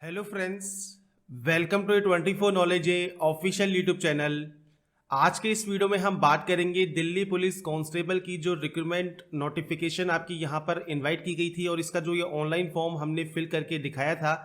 Hello friends, welcome to 24 knowledge official YouTube channel. आज के इस वीडियो में हम बात करेंगे दिल्ली पुलिस कांस्टेबल की जो रिक्रूटमेंट नोटिफिकेशन आपकी यहाँ पर इनवाइट की गई थी और इसका जो ये ऑनलाइन फॉर्म हमने फिल करके दिखाया था।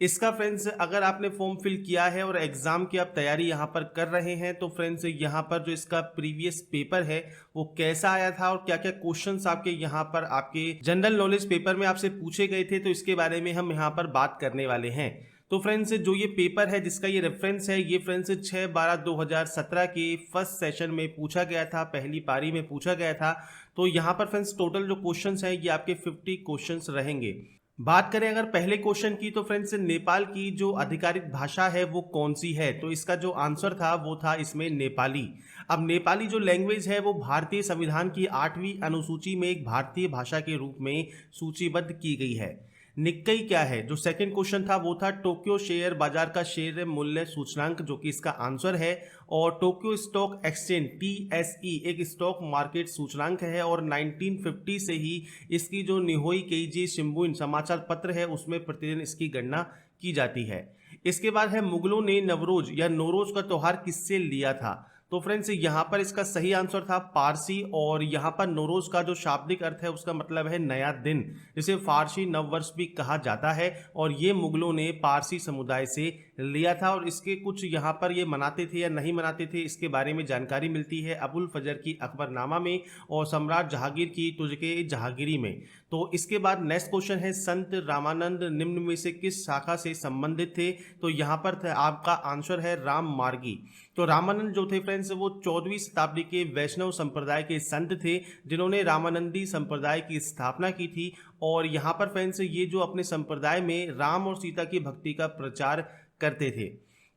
इसका फ्रेंड्स अगर आपने फॉर्म फिल किया है और एग्जाम की आप तैयारी यहाँ पर कर रहे हैं तो फ्रेंड्स यहाँ पर जो इसका प्रीवियस पेपर है वो कैसा आया था और क्या क्या क्वेश्चंस आपके यहाँ पर आपके जनरल नॉलेज पेपर में आपसे पूछे गए थे, तो इसके बारे में हम यहाँ पर बात करने वाले हैं। तो फ्रेंड्स जो ये पेपर है जिसका ये रेफरेंस है, ये फ्रेंड्स 6/12/2017 के फर्स्ट सेशन में पूछा गया था, पहली पारी में पूछा गया था। तो यहाँ पर फ्रेंड्स टोटल जो क्वेश्चंस हैं ये आपके 50 क्वेश्चंस रहेंगे। बात करें अगर पहले क्वेश्चन की तो फ्रेंड्स नेपाल की जो आधिकारिक भाषा है वो कौन सी है, तो इसका जो आंसर था वो था इसमें नेपाली। अब नेपाली जो लैंग्वेज है वो भारतीय संविधान की 8वीं अनुसूची में एक भारतीय भाषा के रूप में सूचीबद्ध की गई है। निक्कई क्या है, जो सेकंड क्वेश्चन था वो था टोक्यो शेयर बाजार का शेयर मूल्य सूचकांक, जो कि इसका आंसर है। और टोक्यो स्टॉक एक्सचेंज टीएसई एक स्टॉक मार्केट सूचकांक है और 1950 से ही इसकी जो निहोई केईजी शिंबुन समाचार पत्र है उसमें प्रतिदिन इसकी गणना की जाती है। इसके बाद है मुगलों ने नवरोज या नौरोज का त्योहार किससे लिया था, तो फ्रेंड्स यहाँ पर इसका सही आंसर था पारसी। और यहाँ पर नौरोज का जो शाब्दिक अर्थ है उसका मतलब है नया दिन, जिसे फारसी नववर्ष भी कहा जाता है। और ये मुगलों ने पारसी समुदाय से लिया था और इसके कुछ यहाँ पर ये मनाते थे या नहीं मनाते थे इसके बारे में जानकारी मिलती है अबुल फजर की अकबरनामा में और सम्राट जहांगीर की तुझके जहांगीरी में। तो इसके बाद नेक्स्ट क्वेश्चन है संत रामानंद निम्न में से किस शाखा से संबंधित थे, तो यहाँ पर आपका आंसर है राम मार्गी। तो रामानंद जो थे फ्रेंड्स वो 14वीं शताब्दी के वैष्णव संप्रदाय के संत थे जिन्होंने रामानंदी संप्रदाय की स्थापना की थी। और यहाँ पर फ्रेंड्स ये जो अपने संप्रदाय में राम और सीता की भक्ति का प्रचार करते थे।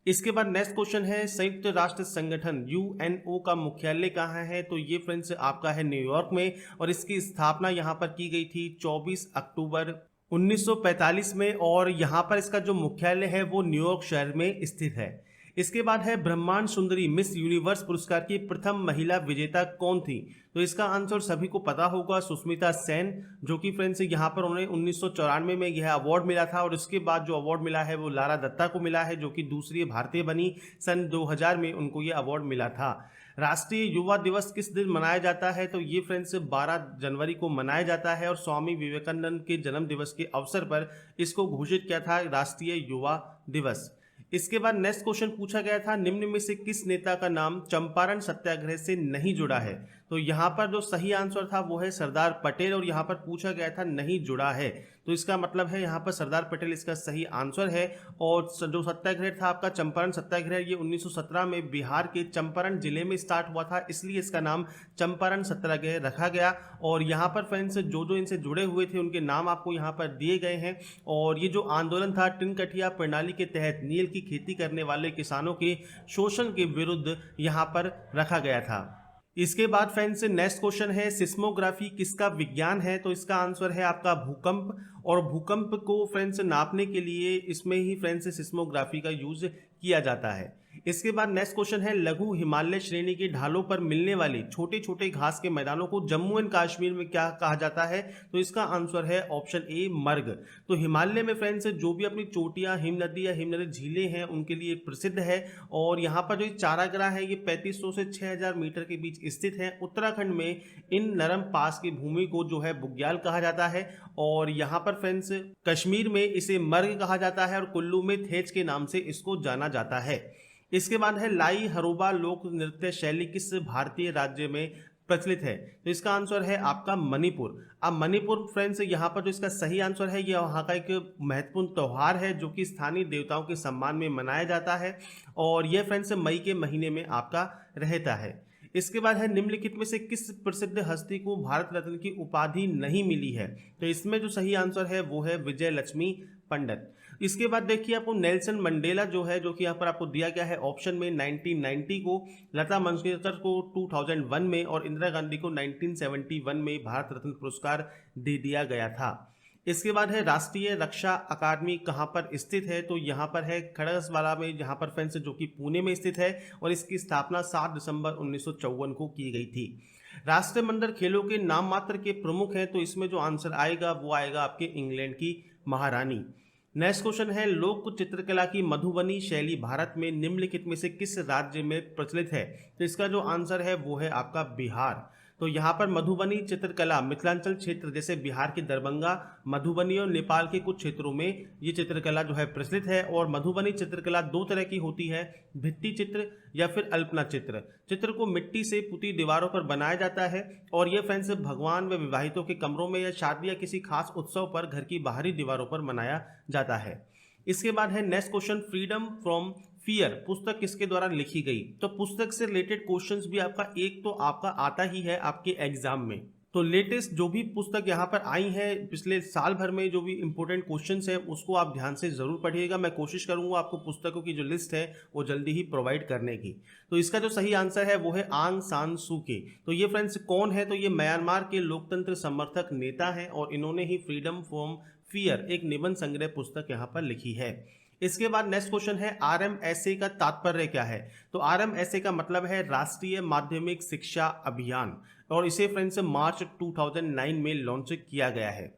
इसके बाद नेक्स्ट क्वेश्चन है संयुक्त राष्ट्र संगठन यूएनओ का मुख्यालय कहाँ है, तो ये फ्रेंड्स आपका है न्यूयॉर्क में और इसकी स्थापना यहाँ पर की गई थी 24 अक्टूबर 1945 में और यहाँ पर इसका जो मुख्यालय है वो न्यूयॉर्क शहर में स्थित है। इसके बाद है ब्रह्मांड सुंदरी मिस यूनिवर्स पुरस्कार की प्रथम महिला विजेता कौन थी, तो इसका आंसर सभी को पता होगा सुष्मिता सेन, जो कि फ्रेंड्स यहाँ पर उन्हें 1994 में यह अवार्ड मिला था। और इसके बाद जो अवार्ड मिला है वो लारा दत्ता को मिला है, जो कि दूसरी भारतीय बनी। सन 2000 में उनको ये अवार्ड मिला था। राष्ट्रीय युवा दिवस किस दिन मनाया जाता है, तो ये फ्रेंड्स 12 जनवरी को मनाया जाता है और स्वामी विवेकानंद के जन्म दिवस के अवसर पर इसको घोषित किया था राष्ट्रीय युवा दिवस। इसके बाद नेक्स्ट क्वेश्चन पूछा गया था निम्न में से किस नेता का नाम चंपारण सत्याग्रह से नहीं जुड़ा है, तो यहाँ पर जो सही आंसर था वो है सरदार पटेल। और यहाँ पर पूछा गया था नहीं जुड़ा है, तो इसका मतलब है यहाँ पर सरदार पटेल इसका सही आंसर है। और जो सत्याग्रह था आपका चंपारण सत्याग्रह ये 1917 में बिहार के चंपारण जिले में स्टार्ट हुआ था, इसलिए इसका नाम चंपारण सत्याग्रह रखा गया। और यहाँ पर फ्रेंड्स जो जो इनसे जुड़े हुए थे उनके नाम आपको यहाँ पर दिए गए हैं। और ये जो आंदोलन था टिनकटिया प्रणाली के तहत नील की खेती करने वाले किसानों के शोषण के विरुद्ध यहाँ पर रखा गया था। इसके बाद फ्रेंड्स नेक्स्ट क्वेश्चन है सिस्मोग्राफी किसका विज्ञान है, तो इसका आंसर है आपका भूकंप। और भूकंप को फ्रेंड्स नापने के लिए इसमें ही फ्रेंड्स सिस्मोग्राफी का यूज किया जाता है। इसके बाद नेक्स्ट क्वेश्चन है लघु हिमालय श्रेणी के ढालों पर मिलने वाले छोटे छोटे घास के मैदानों को जम्मू एंड कश्मीर में क्या कहा जाता है, तो इसका आंसर है ऑप्शन ए मर्ग। तो हिमालय में फ्रेंड्स जो भी अपनी चोटियां हिम नदी या हिम नदी झीलें हैं उनके लिए प्रसिद्ध है। और यहाँ पर जो चारागाह है ये 3500 से 6000 मीटर के बीच स्थित है। उत्तराखंड में इन नरम पास की भूमि को जो है बुग्याल कहा जाता है। और यहाँ पर फ्रेंड्स कश्मीर में इसे मर्ग कहा जाता है और कुल्लू में थेच के नाम से इसको जाना जाता है। इसके बाद है लाई हरोबा लोक नृत्य शैली किस भारतीय राज्य में प्रचलित है, तो इसका आंसर है आपका मणिपुर। अब मणिपुर फ्रेंड्स यहाँ पर जो इसका सही आंसर है ये वहाँ का एक महत्वपूर्ण त्यौहार है जो कि स्थानीय देवताओं के सम्मान में मनाया जाता है और यह फ्रेंड्स मई के महीने में आपका रहता है। इसके बाद है निम्नलिखित में से किस प्रसिद्ध हस्ती को भारत रत्न की उपाधि नहीं मिली है, तो इसमें जो सही आंसर है वो है विजय लक्ष्मी पंडित। इसके बाद देखिए आपको नेल्सन मंडेला जो है, जो कि यहाँ पर आपको दिया गया है ऑप्शन में 1990 को, लता मंगेशकर को 2001 में और इंदिरा गांधी को 1971 में भारत रत्न पुरस्कार दे दिया गया था। इसके बाद है राष्ट्रीय रक्षा अकादमी कहाँ पर स्थित है, तो यहाँ पर है खड़गवासला में, जहाँ पर फ्रेंड्स जो कि पुणे में स्थित है और इसकी स्थापना 7 दिसंबर 1954 को की गई थी। राष्ट्रमंडल खेलों के नाम मात्र के प्रमुख हैं, तो इसमें जो आंसर आएगा वो आएगा आपके इंग्लैंड की महारानी। नेक्स्ट क्वेश्चन है, लोक चित्रकला की मधुबनी शैली भारत में निम्नलिखित में से किस राज्य में प्रचलित है? तो इसका जो आंसर है वो है आपका बिहार। तो यहाँ पर मधुबनी चित्रकला मिथिलांचल क्षेत्र जैसे बिहार के दरभंगा, मधुबनी और नेपाल के कुछ क्षेत्रों में ये चित्रकला जो है प्रचलित है। और मधुबनी चित्रकला दो तरह की होती है, भित्ति चित्र या फिर अल्पना चित्र। चित्र को मिट्टी से पुती दीवारों पर बनाया जाता है और ये फ्रेंड्स भगवान व विवाहितों के कमरों में या शादी या किसी खास उत्सव पर घर की बाहरी दीवारों पर बनाया जाता है। इसके बाद है next question, freedom from fear पुस्तक किसके द्वारा लिखी गई? तो पुस्तक से रिलेटेड क्वेश्चंस भी आपका एक तो आपका आता ही है आपके एग्जाम में। तो लेटेस्ट जो भी पुस्तक यहाँ पर आई है पिछले साल भर में, जो भी इंपॉर्टेंट क्वेश्चंस है उसको आप ध्यान से जरूर पढ़िएगा। मैं कोशिश करूंगा आपको पुस्तकों की जो लिस्ट है वो जल्दी ही प्रोवाइड करने की। तो इसका जो सही आंसर है वो है आंग सान सू की। तो ये फ्रेंड्स कौन है? तो ये म्यांमार के लोकतंत्र समर्थक नेता है और इन्होंने ही फ्रीडम फ्रॉम फियर एक निबंध संग्रह पुस्तक यहाँ पर लिखी है। इसके बाद नेक्स्ट क्वेश्चन है, आरएमएसए का तात्पर्य क्या है? तो आरएमएसए का मतलब है राष्ट्रीय माध्यमिक शिक्षा अभियान और इसे फ्रेंड्स मार्च 2009 में लॉन्च किया गया है।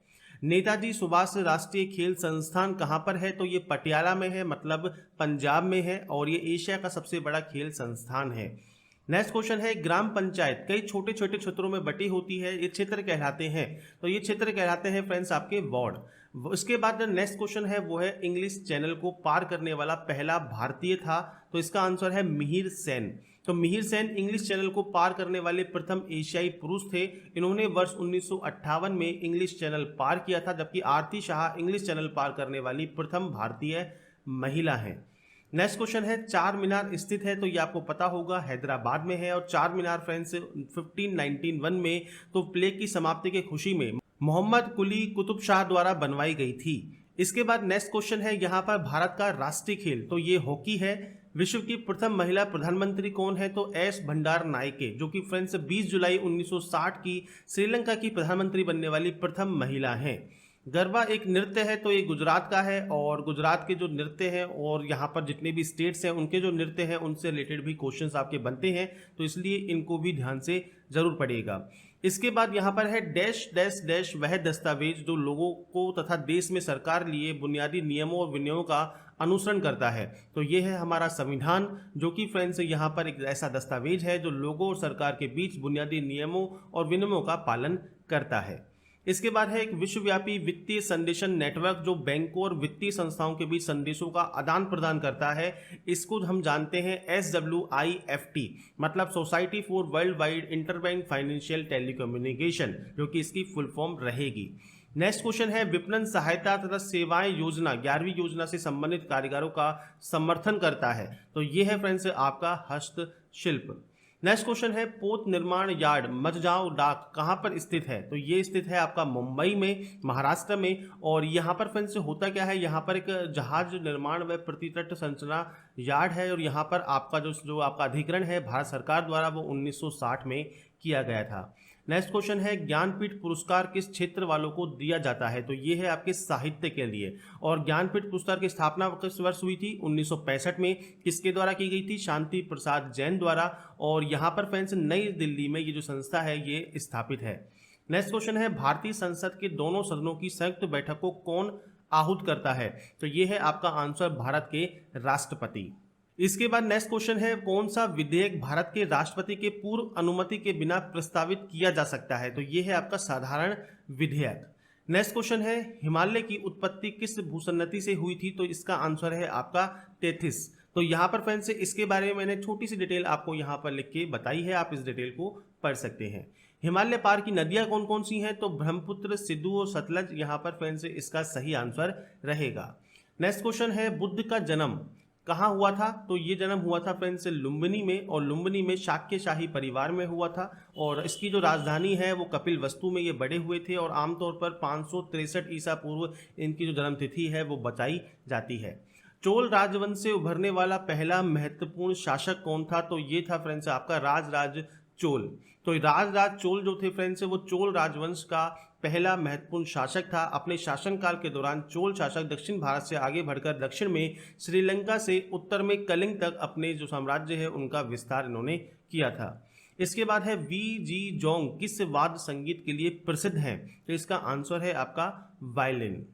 नेताजी सुभाष राष्ट्रीय खेल संस्थान कहाँ पर है? तो ये पटियाला में है, मतलब पंजाब में है और ये एशिया का सबसे बड़ा खेल संस्थान है। नेक्स्ट क्वेश्चन है, ग्राम पंचायत कई छोटे छोटे क्षेत्रों में बटी होती है, ये क्षेत्र कहलाते हैं। तो ये क्षेत्र कहलाते हैं फ्रेंड्स आपके वार्ड। उसके बाद नेक्स्ट क्वेश्चन है वो है, इंग्लिश चैनल को पार करने वाला पहला भारतीय था? तो इसका आंसर है मिहिर सेन। तो मिहिर सेन इंग्लिश चैनल को पार करने वाले प्रथम एशियाई पुरुष थे। इन्होंने वर्ष 1958 में इंग्लिश चैनल पार किया था, जबकि आरती शाह इंग्लिश चैनल पार करने वाली प्रथम भारतीय महिला हैं। नेक्स्ट क्वेश्चन है, चार मीनार स्थित है? तो ये आपको पता होगा हैदराबाद में है और चार मीनार फ्रेंड्स 1591 में तो प्लेग की समाप्ति की खुशी में मोहम्मद कुली कुतुब शाह द्वारा बनवाई गई थी। इसके बाद नेक्स्ट क्वेश्चन है, यहाँ पर भारत का राष्ट्रीय खेल तो ये हॉकी है। विश्व की प्रथम महिला प्रधानमंत्री कौन है? तो एस भंडार नायके, जो कि फ्रेंड्स 20 जुलाई 1960 की श्रीलंका की प्रधानमंत्री बनने वाली प्रथम महिला हैं। गरबा एक नृत्य है, तो ये गुजरात का है और गुजरात के जो नृत्य हैं और यहाँ पर जितने भी स्टेट्स हैं उनके जो नृत्य हैं उनसे रिलेटेड भी क्वेश्चंस आपके बनते हैं, तो इसलिए इनको भी ध्यान से जरूर पढ़िएगा। इसके बाद यहाँ पर है डैश डैश डैश वह दस्तावेज जो लोगों को तथा देश में सरकार लिए बुनियादी नियमों और विनियमों का अनुसरण करता है। तो ये है हमारा संविधान, जो कि फ्रेंड्स यहाँ पर एक ऐसा दस्तावेज है जो लोगों और सरकार के बीच बुनियादी नियमों और विनियमों का पालन करता है। इसके बाद है एक विश्वव्यापी वित्तीय संदेशन नेटवर्क जो बैंकों और वित्तीय संस्थाओं के बीच संदेशों का आदान प्रदान करता है। इसको हम जानते हैं SWIFT, मतलब society for world wide interbank financial telecommunication, जो कि इसकी फुल फॉर्म रहेगी। नेक्स्ट क्वेश्चन है, विपणन सहायता तथा सेवाएं योजना 11वीं योजना से संबंधित कारीगरों का समर्थन करता है। तो ये है फ्रेंड्स आपका हस्तशिल्प। नेक्स्ट क्वेश्चन है, पोत निर्माण यार्ड मझगांव डाक कहाँ पर स्थित है? तो ये स्थित है आपका मुंबई में, महाराष्ट्र में। और यहाँ पर फ्रेंड्स होता क्या है, यहाँ पर एक जहाज निर्माण व प्रतितट संरचना यार्ड है और यहाँ पर आपका जो आपका अधिग्रहण है भारत सरकार द्वारा वो 1960 में किया गया था। नेक्स्ट क्वेश्चन है, ज्ञानपीठ पुरस्कार किस क्षेत्र वालों को दिया जाता है? तो ये है आपके साहित्य के लिए। और ज्ञानपीठ पुरस्कार की स्थापना किस वर्ष हुई थी? 1965 में। किसके द्वारा की गई थी? शांति प्रसाद जैन द्वारा। और यहाँ पर फ्रेंड्स नई दिल्ली में ये जो संस्था है ये स्थापित है। नेक्स्ट क्वेश्चन है, भारतीय संसद के दोनों सदनों की संयुक्त बैठक को कौन आहूत करता है? तो ये है आपका आंसर भारत के राष्ट्रपति। इसके बाद नेक्स्ट क्वेश्चन है, कौन सा विधेयक भारत के राष्ट्रपति के पूर्व अनुमति के बिना प्रस्तावित किया जा सकता है? तो ये है आपका साधारण विधेयक। नेक्स्ट क्वेश्चन है, हिमालय की उत्पत्ति किस भूसन्नति से हुई थी? तो इसका आंसर है आपका टेथिस। तो यहाँ पर फ्रेंड्स इसके बारे में मैंने छोटी सी डिटेल आपको यहाँ पर लिख के बताई है, आप इस डिटेल को पढ़ सकते हैं। हिमालय पार की नदियां कौन कौन सी हैं? तो ब्रह्मपुत्र, सिद्धू और सतलज यहाँ पर फ्रेंड्स इसका सही आंसर रहेगा। नेक्स्ट क्वेश्चन है, बुद्ध का जन्म कहाँ हुआ था? तो ये जन्म हुआ था फ्रेंड्स लुम्बिनी में और लुम्बिनी में शाक्य शाही परिवार में हुआ था और इसकी जो राजधानी है वो कपिल वस्तु में ये बड़े हुए थे और आमतौर पर 563 ईसा पूर्व इनकी जो जन्म तिथि है वो बताई जाती है। चोल राजवंश से उभरने वाला पहला महत्वपूर्ण शासक कौन था? तो ये था फ्रेंड्स आपका राजराज चोल। तो राजराज चोल जो थे फ्रेंड्स वो चोल राजवंश का पहला महत्वपूर्ण शासक था। अपने शासनकाल के दौरान चोल शासक दक्षिण भारत से आगे बढ़कर दक्षिण में श्रीलंका से उत्तर में कलिंग तक अपने जो साम्राज्य है उनका विस्तार इन्होंने किया था। इसके बाद है वी.जी. जोंग किस वाद्य संगीत के लिए प्रसिद्ध हैं? तो इसका आंसर है आपका वायलिन।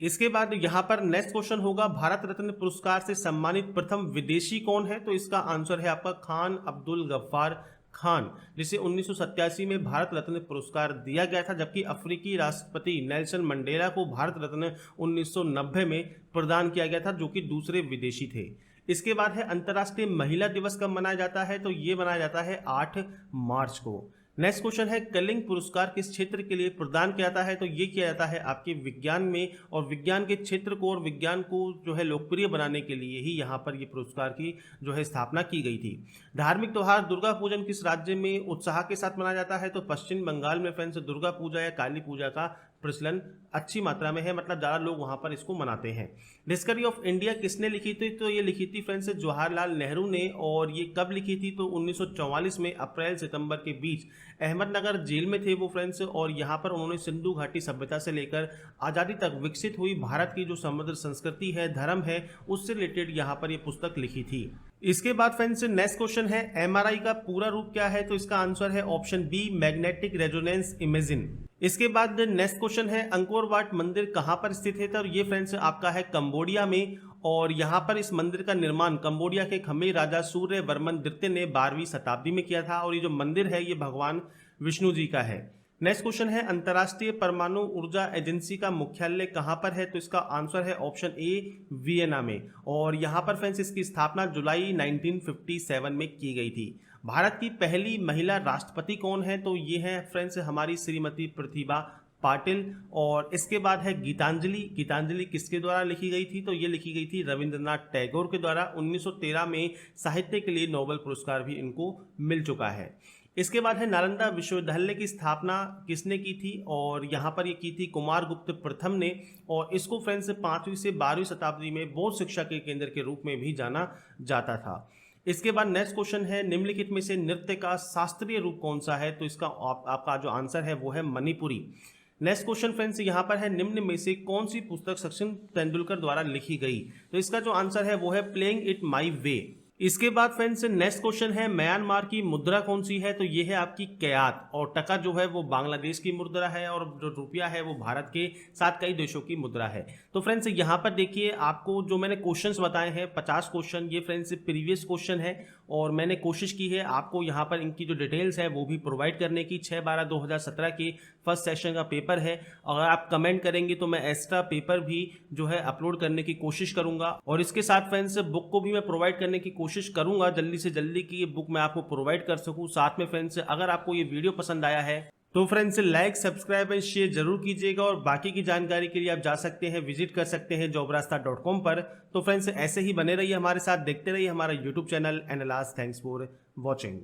इसके बाद यहाँ पर नेक्स्ट क्वेश्चन होगा, भारत रत्न पुरस्कार से सम्मानित प्रथम विदेशी कौन है? तो इसका आंसर है आपका खान अब्दुल गफ्फार खान, जिसे 1987 में भारत रत्न पुरस्कार दिया गया था, जबकि अफ्रीकी राष्ट्रपति नेल्सन मंडेला को भारत रत्न 1990 में प्रदान किया गया था, जो कि दूसरे विदेशी थे। इसके बाद है अंतर्राष्ट्रीय महिला दिवस कब मनाया जाता है? तो ये मनाया जाता है 8 मार्च को। नेक्स्ट क्वेश्चन है, कलिंग पुरस्कार किस क्षेत्र के लिए प्रदान किया जाता है? तो ये किया जाता है आपके विज्ञान में, और विज्ञान के क्षेत्र को और विज्ञान को जो है लोकप्रिय बनाने के लिए ही यहाँ पर ये पुरस्कार की जो है स्थापना की गई थी। धार्मिक त्योहार दुर्गा पूजन किस राज्य में उत्साह के साथ मनाया जाता है? तो पश्चिम बंगाल में फ्रेंड्स दुर्गा पूजा या काली पूजा का प्रचलन अच्छी मात्रा में है, मतलब ज़्यादा लोग वहाँ पर इसको मनाते हैं। डिस्कवरी ऑफ इंडिया किसने लिखी थी? तो ये लिखी थी फ्रेंड्स जवाहरलाल नेहरू ने, और ये कब लिखी थी? तो 1944 में अप्रैल सितंबर के बीच अहमदनगर जेल में थे वो फ्रेंड्स, और यहाँ पर उन्होंने सिंधु घाटी सभ्यता से लेकर आज़ादी तक विकसित हुई भारत की जो समुद्र संस्कृति है, धर्म है, उससे रिलेटेड यहाँ पर ये पुस्तक लिखी थी। इसके बाद फ्रेंड्स नेक्स्ट क्वेश्चन है, एमआरआई का पूरा रूप क्या है? तो इसका आंसर है option B, magnetic resonance imaging. इसके बाद नेक्स्ट क्वेश्चन है, अंकोर वाट मंदिर कहाँ पर स्थित है? तो ये फ्रेंड्स आपका है कंबोडिया में, और यहाँ पर इस मंदिर का निर्माण कंबोडिया के खमेर राजा सूर्यवर्मन द्वितीय ने 12वीं शताब्दी में किया था, और ये जो मंदिर है ये भगवान विष्णु जी का है। नेक्स्ट क्वेश्चन है, अंतर्राष्ट्रीय परमाणु ऊर्जा एजेंसी का मुख्यालय कहाँ पर है? तो इसका आंसर है ऑप्शन ए, वियना में, और यहाँ पर फ्रेंड्स इसकी स्थापना जुलाई 1957 में की गई थी। भारत की पहली महिला राष्ट्रपति कौन है? तो ये है फ्रेंड्स हमारी श्रीमती प्रतिभा पाटिल। और इसके बाद है गीतांजलि। गीतांजलि किसके द्वारा लिखी गई थी? तो ये लिखी गई थी रविंद्रनाथ टैगोर के द्वारा। 1913 में साहित्य के लिए नोबेल पुरस्कार भी इनको मिल चुका है। इसके बाद है नालंदा विश्वविद्यालय की स्थापना किसने की थी? और यहाँ पर ये की थी कुमारगुप्त प्रथम ने, और इसको फ्रेंड्स 5वीं से 12वीं शताब्दी में बौद्ध शिक्षा के केंद्र के रूप में भी जाना जाता था। इसके बाद नेक्स्ट क्वेश्चन है, निम्नलिखित में से नृत्य का शास्त्रीय रूप कौन सा है? तो इसका आपका जो आंसर है वो है मणिपुरी। नेक्स्ट क्वेश्चन फ्रेंड्स यहाँ पर है, निम्न में से कौन सी पुस्तक सचिन तेंदुलकर द्वारा लिखी गई? तो इसका जो आंसर है वो है प्लेइंग इट माई वे। इसके बाद फ्रेंड्स नेक्स्ट क्वेश्चन है, म्यांमार की मुद्रा कौन सी है? तो ये है आपकी क्यात, और टका जो है वो बांग्लादेश की मुद्रा है, और जो रुपया है वो भारत के साथ कई देशों की मुद्रा है। तो फ्रेंड्स यहाँ पर देखिए, आपको जो मैंने क्वेश्चंस बताए हैं 50 क्वेश्चन, ये फ्रेंड्स प्रीवियस क्वेश्चन है, और मैंने कोशिश की है आपको यहाँ पर इनकी जो डिटेल्स है वो भी प्रोवाइड करने की। 6/12/2017 के फर्स्ट सेशन का पेपर है, अगर आप कमेंट करेंगे तो मैं एक्स्ट्रा पेपर भी जो है अपलोड करने की कोशिश करूंगा, और इसके साथ फ्रेंड्स बुक को भी मैं प्रोवाइड करने की कोशिश करूंगा जल्दी से जल्दी कि ये बुक मैं आपको प्रोवाइड कर सकूं। साथ में फ्रेंड्स अगर आपको ये वीडियो पसंद आया है तो friends like, subscribe and share जरूर कीजिएगा, और बाकी की जानकारी के लिए आप जा सकते हैं, विजिट कर सकते हैं jobrasta.com पर। तो फ्रेंड्स ऐसे ही बने रहिए हमारे साथ, देखते रहिए हमारा YouTube channel, and last thanks for watching.